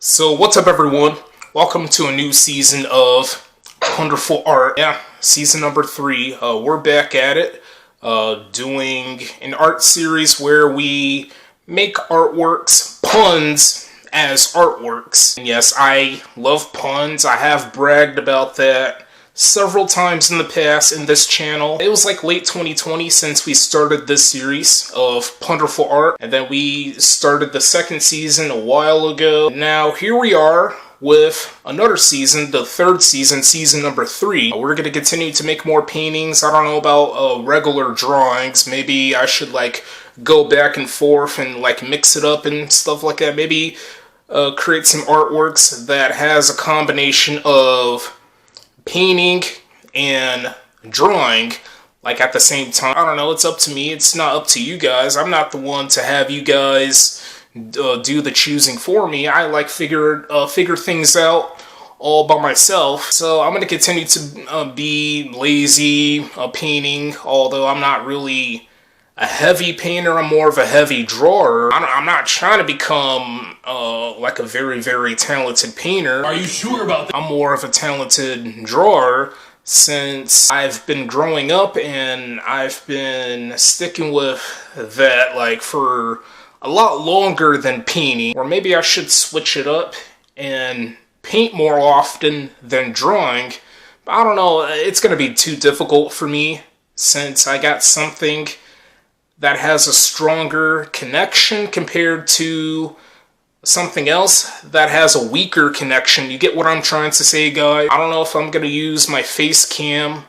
So what's up, everyone? Welcome to a new season of Punderful Art. Yeah, season number 3. We're back at it, doing an art series where we make artworks, puns as artworks. And yes, I love puns. I have bragged about that several times in the past in this channel. It was like late 2020 since we started this series of Punderful Art, and then we started the second season a while ago. Now here we are with another season, the third season, season number 3. We're going to continue to make more paintings. I don't know about regular drawings. Maybe I should like go back and forth and like mix it up and stuff like that. Maybe create some artworks that has a combination of painting and drawing, like at the same time. I don't know, it's up to me, it's not up to you guys. I'm not the one to have you guys do the choosing for me. I like figure things out all by myself. So I'm going to continue to be lazy painting, although I'm not really a heavy painter. I'm more of a heavy drawer. I'm not trying to become like a very, very talented painter. Are you sure about that? I'm more of a talented drawer since I've been growing up, and I've been sticking with that like for a lot longer than painting. Or maybe I should switch it up and paint more often than drawing. But I don't know, it's going to be too difficult for me since I got something that has a stronger connection compared to something else that has a weaker connection. You get what I'm trying to say, guys? I don't know if I'm going to use my face cam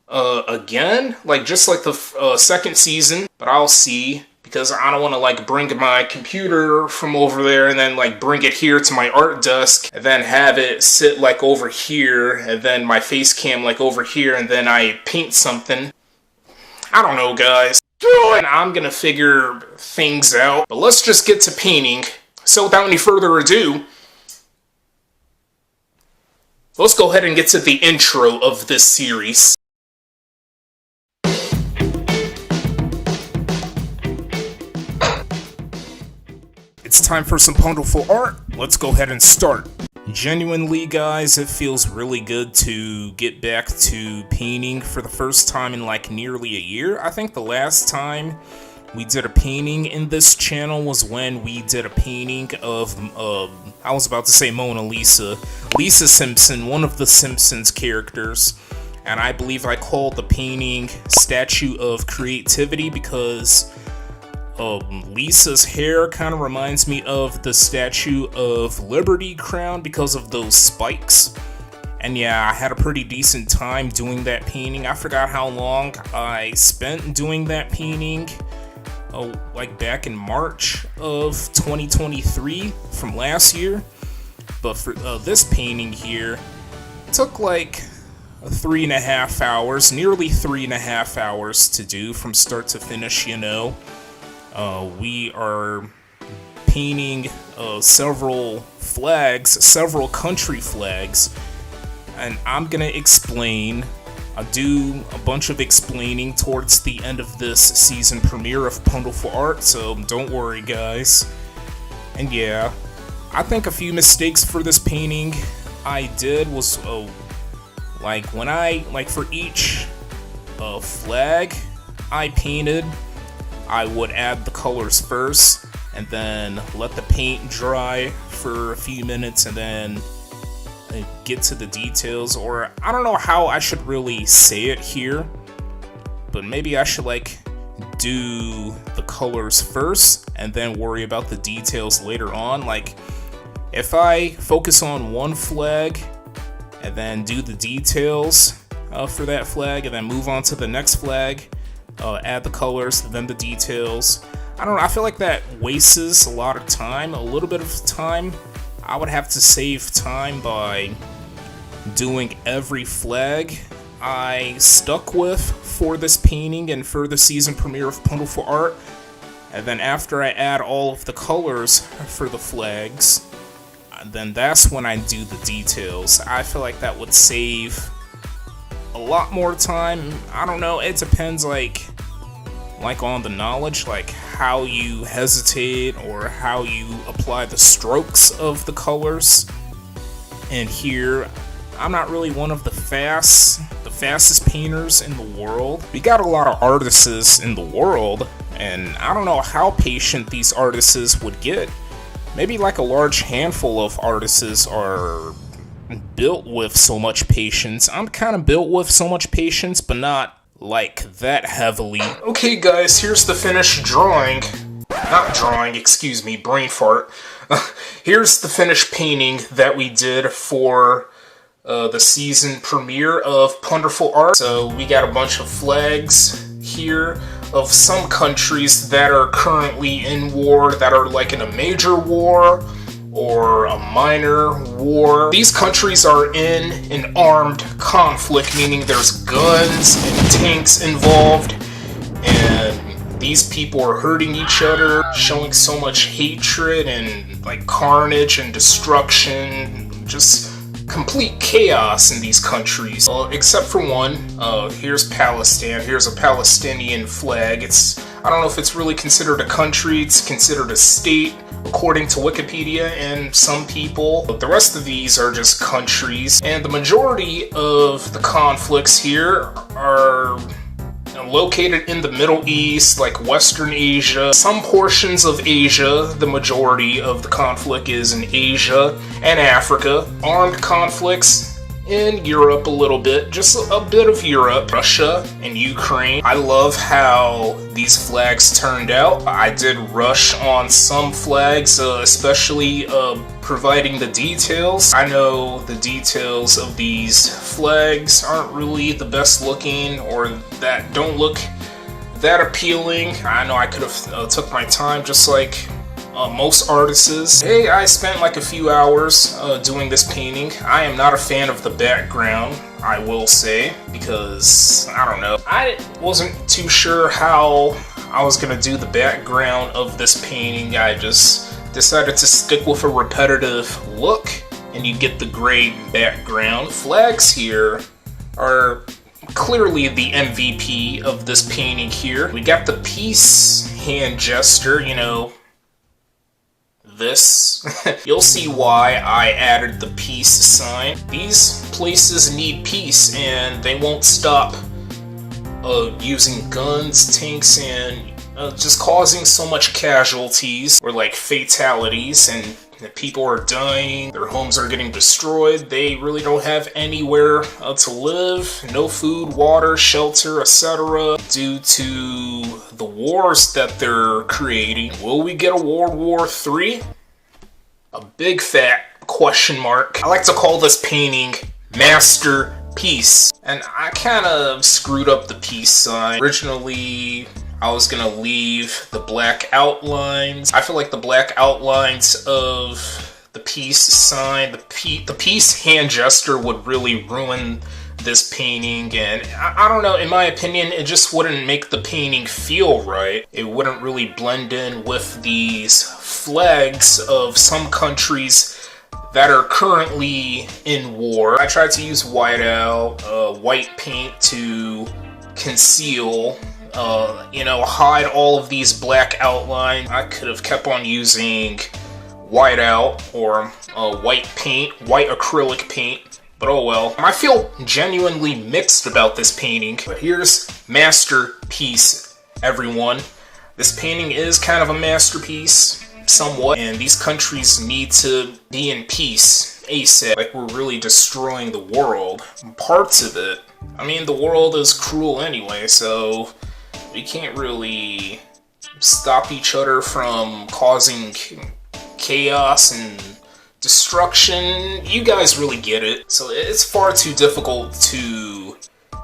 again, like just like the second season, but I'll see, because I don't want to like bring my computer from over there and then like bring it here to my art desk and then have it sit like over here and then my face cam like over here and then I paint something. I don't know, guys. And I'm gonna figure things out, but let's just get to painting. So without any further ado, let's go ahead and get to the intro of this series. It's time for some Punderful Art. Let's go ahead and start. Genuinely, guys, it feels really good to get back to painting for the first time in like nearly a year. I think the last time we did a painting in this channel was when we did a painting of, I was about to say Mona Lisa, Lisa Simpson, one of the Simpsons characters. And I believe I called the painting Statue of Creativity because Lisa's hair kind of reminds me of the Statue of Liberty crown because of those spikes. And yeah, I had a pretty decent time doing that painting. I forgot how long I spent doing that painting, like back in March of 2023 from last year. But for this painting here, it took like 3.5 hours, nearly 3.5 hours to do from start to finish, you know. We are painting several flags, several country flags, and I'm gonna explain. I'll do a bunch of explaining towards the end of this season premiere of Punderful Art, so don't worry, guys. And yeah, I think a few mistakes for this painting I did was, like when I, like for each flag I painted, I would add the colors first, and then let the paint dry for a few minutes, and then get to the details. Or I don't know how I should really say it here, but maybe I should like do the colors first, and then worry about the details later on. Like, if I focus on one flag, and then do the details for that flag, and then move on to the next flag, add the colors, then the details. I don't know, I feel like that wastes a lot of time, a little bit of time. I would have to save time by doing every flag I stuck with for this painting and for the season premiere of Punderful Art. And then after I add all of the colors for the flags, then that's when I do the details. I feel like that would save a lot more time. I don't know, it depends like on the knowledge, like how you hesitate or how you apply the strokes of the colors. And here, I'm not really one of the fastest painters in the world. We got a lot of artists in the world, and I don't know how patient these artists would get. Maybe like a large handful of artists are built with so much patience. I'm kind of built with so much patience, but not like that heavily. Okay guys, here's the finished drawing. Not drawing, excuse me, brain fart. Here's the finished painting that we did for the season premiere of Punderful Art. So we got a bunch of flags here of some countries that are currently in war, that are like in a major war or a minor war. These countries are in an armed conflict, meaning there's guns and tanks involved, and these people are hurting each other, showing so much hatred and like carnage and destruction, just complete chaos in these countries. Except for one. Here's Palestine. Here's a Palestinian flag. I don't know if it's really considered a country. It's considered a state, according to Wikipedia and some people. But the rest of these are just countries. And the majority of the conflicts here are located in the Middle East, like Western Asia, some portions of Asia. The majority of the conflict is in Asia and Africa. Armed conflicts in Europe a little bit, just a bit of Europe, Russia and Ukraine. I love how these flags turned out. I did rush on some flags, especially providing the details. I know the details of these flags aren't really the best looking, or that don't look that appealing. I know I could have took my time, just like most artists. Hey, I spent like a few hours doing this painting. I am not a fan of the background, I will say, because I don't know. I wasn't too sure how I was gonna do the background of this painting. I just decided to stick with a repetitive look, and you get the gray background. Flags here are clearly the MVP of this painting here. We got the peace hand gesture, you know, this. You'll see why I added the peace sign. These places need peace, and they won't stop using guns, tanks, and just causing so much casualties, or like fatalities, and people are dying, their homes are getting destroyed, they really don't have anywhere to live, no food, water, shelter, etc. due to the wars that they're creating. Will we get a World War III? A big fat question mark. I like to call this painting Masterpiece, and I kind of screwed up the peace sign. Originally, I was gonna leave the black outlines. I feel like the black outlines of the peace sign, the peace hand gesture would really ruin this painting, and I don't know, in my opinion, it just wouldn't make the painting feel right. It wouldn't really blend in with these flags of some countries that are currently in war. I tried to use white paint to conceal, hide all of these black outlines. I could have kept on using whiteout or white paint, white acrylic paint, but oh well. I feel genuinely mixed about this painting, but here's Masterpiece, everyone. This painting is kind of a masterpiece, somewhat, and these countries need to be in peace ASAP. Like, we're really destroying the world. Parts of it. I mean, the world is cruel anyway, so we can't really stop each other from causing chaos and destruction. You guys really get it. So it's far too difficult to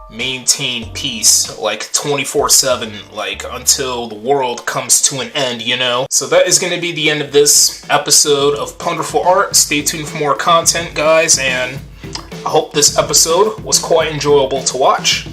maintain peace like 24/7, like until the world comes to an end, you know? So that is going to be the end of this episode of Punderful Art. Stay tuned for more content, guys, and I hope this episode was quite enjoyable to watch.